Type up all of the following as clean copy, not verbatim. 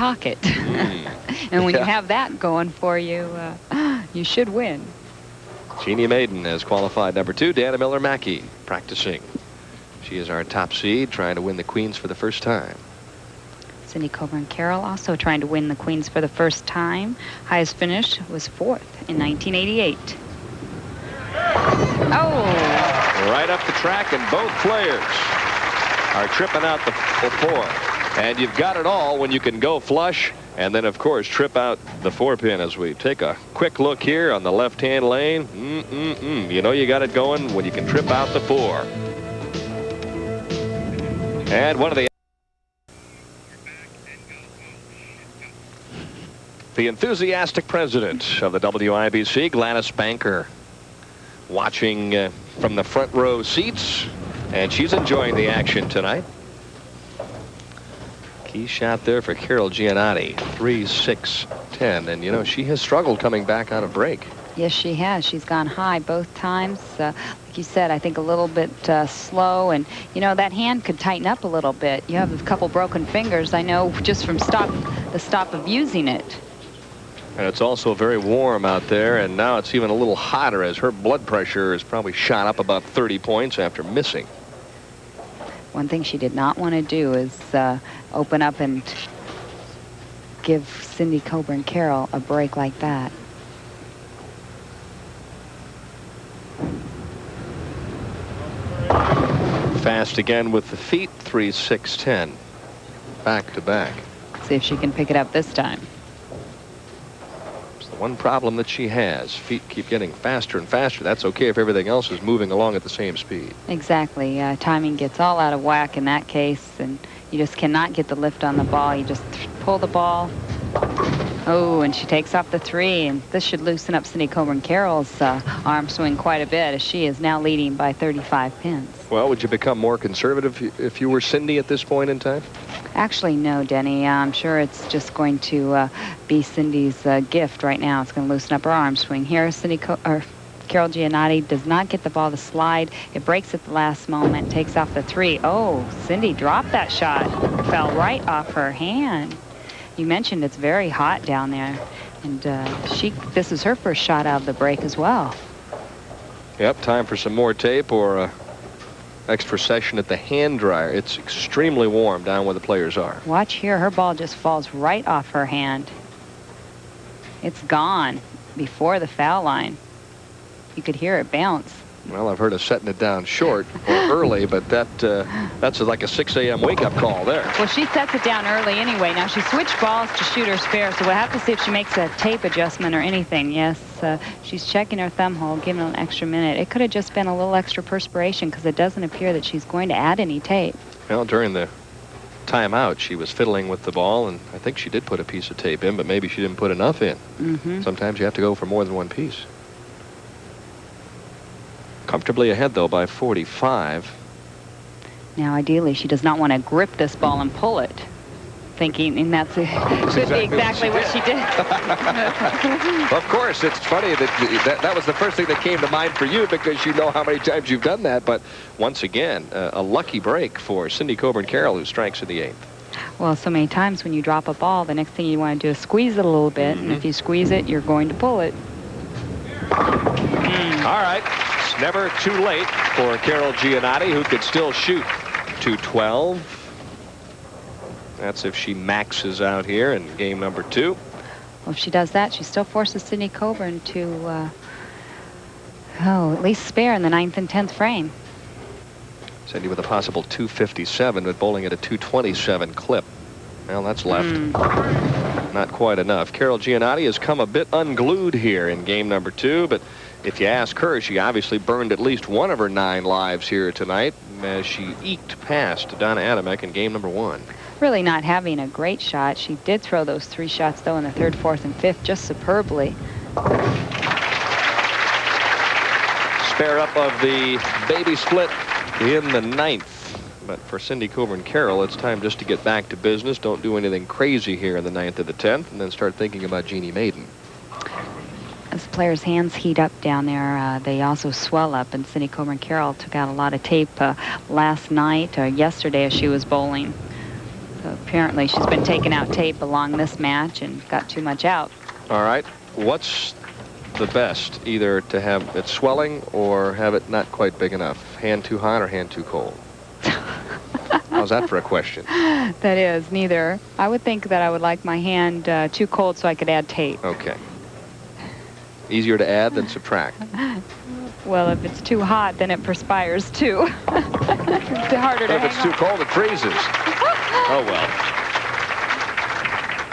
pocket. And when you have that going for you, you should win. Jeannie Maiden has qualified number 2. Dana Miller-Mackey practicing. She is our top seed, trying to win the Queens for the first time. Cindy Coburn-Carroll also trying to win the Queens for the first time. Highest finish was 4th in 1988. Oh! Right up the track, and both players are tripping out the 4. And you've got it all when you can go flush and then, of course, trip out the 4-pin. As we take a quick look here on the left-hand lane. You know you got it going when you can trip out the 4. And one of the enthusiastic president of the WIBC, Gladys Banker, watching from the front row seats, and she's enjoying the action tonight. Key shot there for Carol Gianotti, 3-6-10, and you know she has struggled coming back out of break. Yes, she has. She's gone high both times. Like you said, I think a little bit slow, and you know that hand could tighten up a little bit. You have a couple broken fingers, I know, just from the stop of using it. And it's also very warm out there, and now it's even a little hotter as her blood pressure is probably shot up about 30 points after missing. One thing she did not want to do is open up and give Cindy Coburn-Carroll a break like that. Fast again with the feet, 3-6-10. Back to back. See if she can pick it up this time. It's the one problem that she has. Feet keep getting faster and faster. That's okay if everything else is moving along at the same speed. Exactly. Timing gets all out of whack in that case, and you just cannot get the lift on the ball. You just pull the ball. Oh, and she takes off the 3, and this should loosen up Cindy Coburn-Carroll's arm swing quite a bit, as she is now leading by 35 pins. Well, would you become more conservative if you were Cindy at this point in time? Actually, no, Denny. I'm sure it's just going to be Cindy's gift right now. It's going to loosen up her arm swing. Here, Carol Gianotti does not get the ball to slide. It breaks at the last moment, takes off the 3. Oh, Cindy dropped that shot. Fell right off her hand. You mentioned it's very hot down there, and this is her first shot out of the break as well. Yep, time for some more tape or extra session at the hand dryer. It's extremely warm down where the players are. Watch here, her ball just falls right off her hand. It's gone before the foul line. You could hear it bounce. Well, I've heard of setting it down short or early, but that's like a 6 a.m. wake-up call there. Well, she sets it down early anyway. Now, she switched balls to shoot her spare, so we'll have to see if she makes a tape adjustment or anything. Yes, she's checking her thumb hole, giving it an extra minute. It could have just been a little extra perspiration because it doesn't appear that she's going to add any tape. Well, during the timeout, she was fiddling with the ball, and I think she did put a piece of tape in, but maybe she didn't put enough in. Sometimes you have to go for more than one piece. Comfortably ahead, though, by 45. Now, ideally, she does not want to grip this ball and pull it, thinking, and that could be exactly what she did. Of course, it's funny that was the first thing that came to mind for you because you know how many times you've done that. But once again, a lucky break for Cindy Coburn-Carroll, who strikes in the 8th. Well, so many times when you drop a ball, the next thing you want to do is squeeze it a little bit, and if you squeeze it, you're going to pull it. All right. It's never too late for Carol Gianotti, who could still shoot 212. That's if she maxes out here in game number 2. Well, if she does that, she still forces Cindy Coburn to, at least spare in the 9th and 10th frame. Cindy with a possible 257, but bowling at a 227 clip. Well, that's left. Not quite enough. Carol Gianotti has come a bit unglued here in game number 2, but if you ask her, she obviously burned at least one of her 9 lives here tonight as she eked past Donna Adamek in game number 1. Really not having a great shot. She did throw those 3 shots, though, in the 3rd, 4th, and 5th just superbly. Spare up of the baby split in the 9th. But for Cindy Coburn-Carroll, it's time just to get back to business. Don't do anything crazy here in the 9th or the 10th, and then start thinking about Jeannie Maiden. As the players' hands heat up down there, they also swell up, and Cindy Coburn-Carroll took out a lot of tape last night or yesterday as she was bowling. So it apparently she's been taking out tape along this match and got too much out. All right. What's the best? Either to have it swelling or have it not quite big enough? Hand too hot or hand too cold? How's that for a question? That is, neither. I would think that I would like my hand too cold so I could add tape. Okay. Easier to add than subtract. Well, if it's too hot, then it perspires too. It's harder to If it's too cold, it freezes. Oh, well.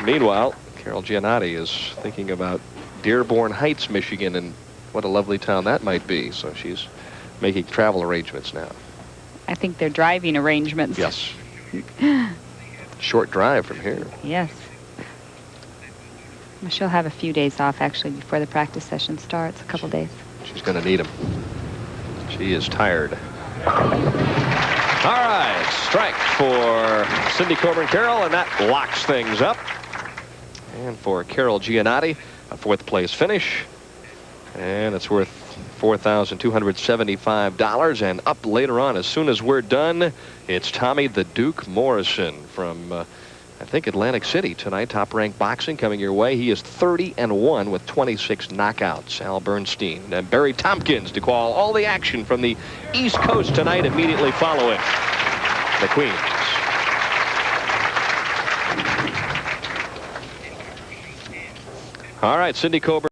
Meanwhile, Carol Gianotti is thinking about Dearborn Heights, Michigan, and what a lovely town that might be. So she's making travel arrangements now. I think they're driving arrangements. Yes. Short drive from here. Yes. Well, she'll have a few days off, actually, before the practice session starts, a couple days. She's going to need them. She is tired. All right, strike for Cindy Coburn-Carroll, and that locks things up. And for Carol Gianotti, a fourth-place finish. And it's worth $4,275. And up later on, as soon as we're done, it's Tommy the Duke Morrison from, I think, Atlantic City tonight. Top-ranked boxing coming your way. He is 30-1 with 26 knockouts. Al Bernstein and Barry Tompkins to call all the action from the East Coast tonight, immediately following the Queens. All right, Cindy Coburn.